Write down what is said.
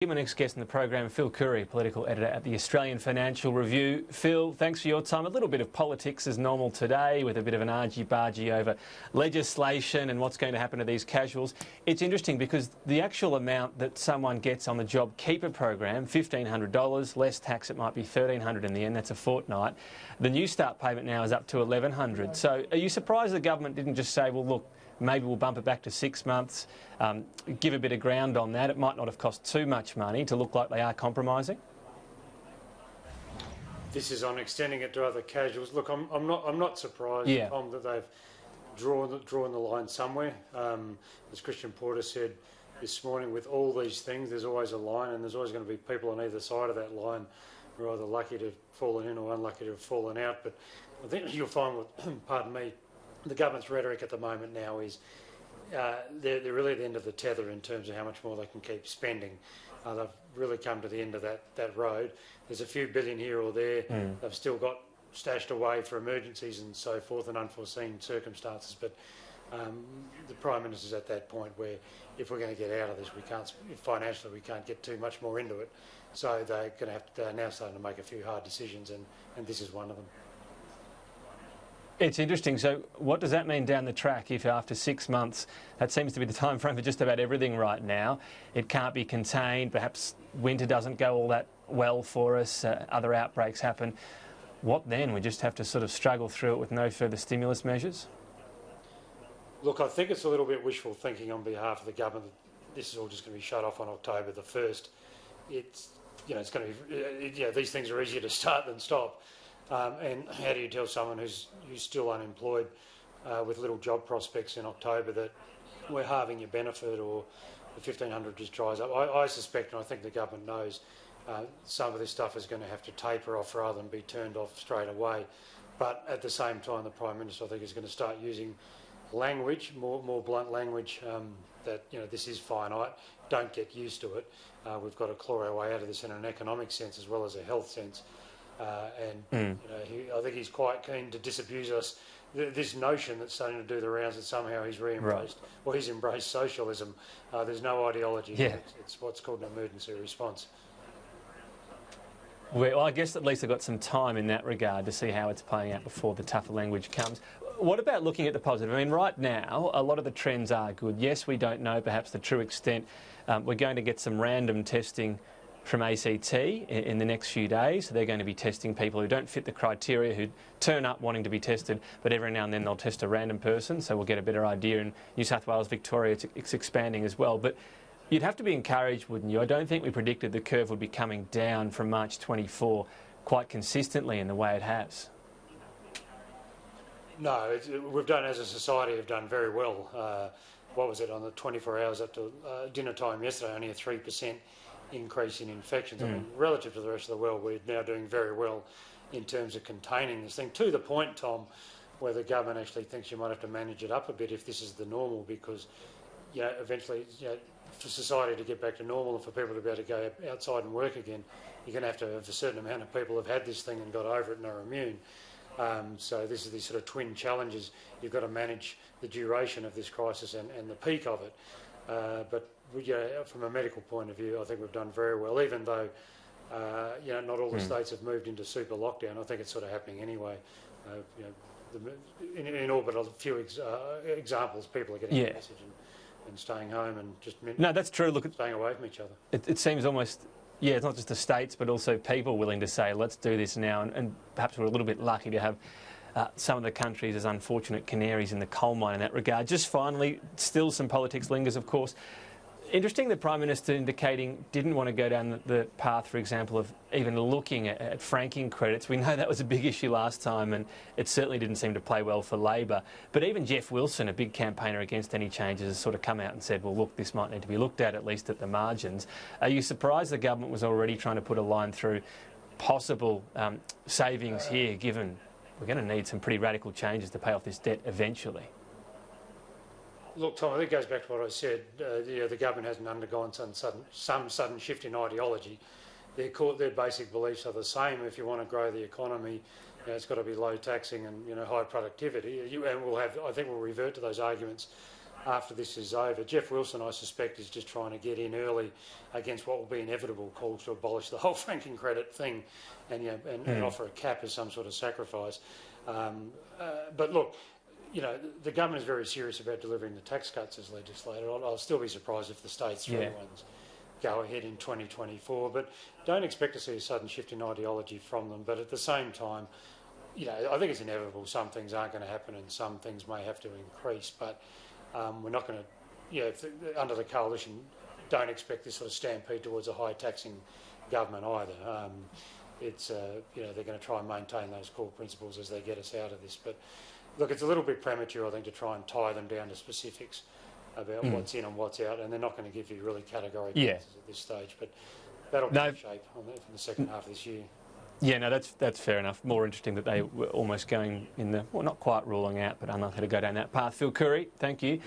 My next guest in the program, Phil Coorey, political editor at the Australian Financial Review. Phil, thanks for your time. A little bit of politics as normal today, with a bit of an argy-bargy over legislation and what's going to happen to these casuals. It's interesting because the actual amount that someone gets on the JobKeeper program, $1,500, less tax, it might be $1,300 in the end, that's a fortnight. The New Start payment now is up to $1,100. So are you surprised the government didn't just say, well, look, maybe we'll bump it back to 6 months, give a bit of ground on that? It might not have cost too much money to look like they are compromising. This is on extending it to other casuals. Look, I'm not surprised, Tom, that they've drawn the line somewhere. As Christian Porter said this morning, with all these things, there's always a line, and there's always going to be people on either side of that line who are either lucky to have fallen in or unlucky to have fallen out. But I think you'll find, with, pardon me, the government's rhetoric at the moment now is they're really at the end of the tether in terms of how much more they can keep spending. They've really come to the end of that road. There's a few billion here or there. They've still got stashed away for emergencies and so forth and unforeseen circumstances. But the Prime Minister's at that point where if we're going to get out of this, we can't, financially we can't get too much more into it. So they're now starting to make a few hard decisions, and this is one of them. It's interesting. So what does that mean down the track if after 6 months, that seems to be the time frame for just about everything right now, it can't be contained, perhaps winter doesn't go all that well for us, other outbreaks happen. What then? We just have to sort of struggle through it with no further stimulus measures? Look, I think it's a little bit wishful thinking on behalf of the government that this is all just going to be shut off on October the 1st. It's going to be, these things are easier to start than stop. And how do you tell someone who's still unemployed with little job prospects in October that we're halving your benefit or the $1,500 just dries up? I suspect, and I think the government knows, some of this stuff is going to have to taper off rather than be turned off straight away. But at the same time, the Prime Minister, I think, is going to start using language, more blunt language, that this is finite, don't get used to it. We've got to claw our way out of this in an economic sense as well as a health sense. I think he's quite keen to disabuse us. This notion that's starting to do the rounds that somehow he's re-embraced, or he's embraced socialism. There's no ideology. It's what's called an emergency response. Well, I guess at least they've got some time in that regard to see how it's playing out before the tougher language comes. What about looking at the positive? I mean, right now, a lot of the trends are good. Yes, we don't know perhaps the true extent. We're going to get some random testing from ACT in the next few days. So they're going to be testing people who don't fit the criteria, who turn up wanting to be tested, but every now and then they'll test a random person, so we'll get a better idea. In New South Wales, Victoria, it's expanding as well. But you'd have to be encouraged, wouldn't you? I don't think we predicted the curve would be coming down from March 24 quite consistently in the way it has. No, we've done, as a society, have done very well. What was it, on the 24 hours up to dinner time yesterday, only a 3% increase in infections. I mean, relative to the rest of the world, we're now doing very well in terms of containing this thing, to the point, Tom, where the government actually thinks you might have to manage it up a bit if this is the normal, because eventually, for society to get back to normal and for people to be able to go outside and work again, you're going to have a certain amount of people have had this thing and got over it and are immune. So this is these sort of twin challenges. You've got to manage the duration of this crisis and the peak of it. But from a medical point of view, I think we've done very well, even though not all the states have moved into super lockdown. I think it's sort of happening anyway. In all but a few examples, people are getting the message and staying home and just that's true. Look, staying away from each other. It seems almost, it's not just the states, but also people willing to say, let's do this now. And perhaps we're a little bit lucky to have some of the countries as unfortunate canaries in the coal mine in that regard. Just finally, still some politics lingers, of course. Interesting, the Prime Minister indicating didn't want to go down the path, for example, of even looking at franking credits. We know that was a big issue last time, and it certainly didn't seem to play well for Labor. But even Jeff Wilson, a big campaigner against any changes, has sort of come out and said, well, look, this might need to be looked at least at the margins. Are you surprised the government was already trying to put a line through possible savings here, given we're going to need some pretty radical changes to pay off this debt eventually? Look, Tom, I think it goes back to what I said. The government hasn't undergone some sudden shift in ideology. Their basic beliefs are the same. If you want to grow the economy, it's got to be low taxing and high productivity. And I think we'll revert to those arguments after this is over. Jeff Wilson, I suspect, is just trying to get in early against what will be inevitable calls to abolish the whole franking credit thing and offer a cap as some sort of sacrifice. But look, the government is very serious about delivering the tax cuts as legislated. I'll still be surprised if the state's three ones go ahead in 2024, but don't expect to see a sudden shift in ideology from them. But at the same time, I think it's inevitable. Some things aren't going to happen and some things may have to increase, but we're not going to, under the coalition, don't expect this sort of stampede towards a high taxing government either. They're going to try and maintain those core principles as they get us out of this. But look, it's a little bit premature, I think, to try and tie them down to specifics about what's in and what's out, and they're not going to give you really categorical answers at this stage. But that'll take shape in the second half of this year. Yeah, no, that's fair enough. More interesting that they were almost going in the, well, not quite ruling out, but unlikely to go down that path. Phil Coorey, thank you.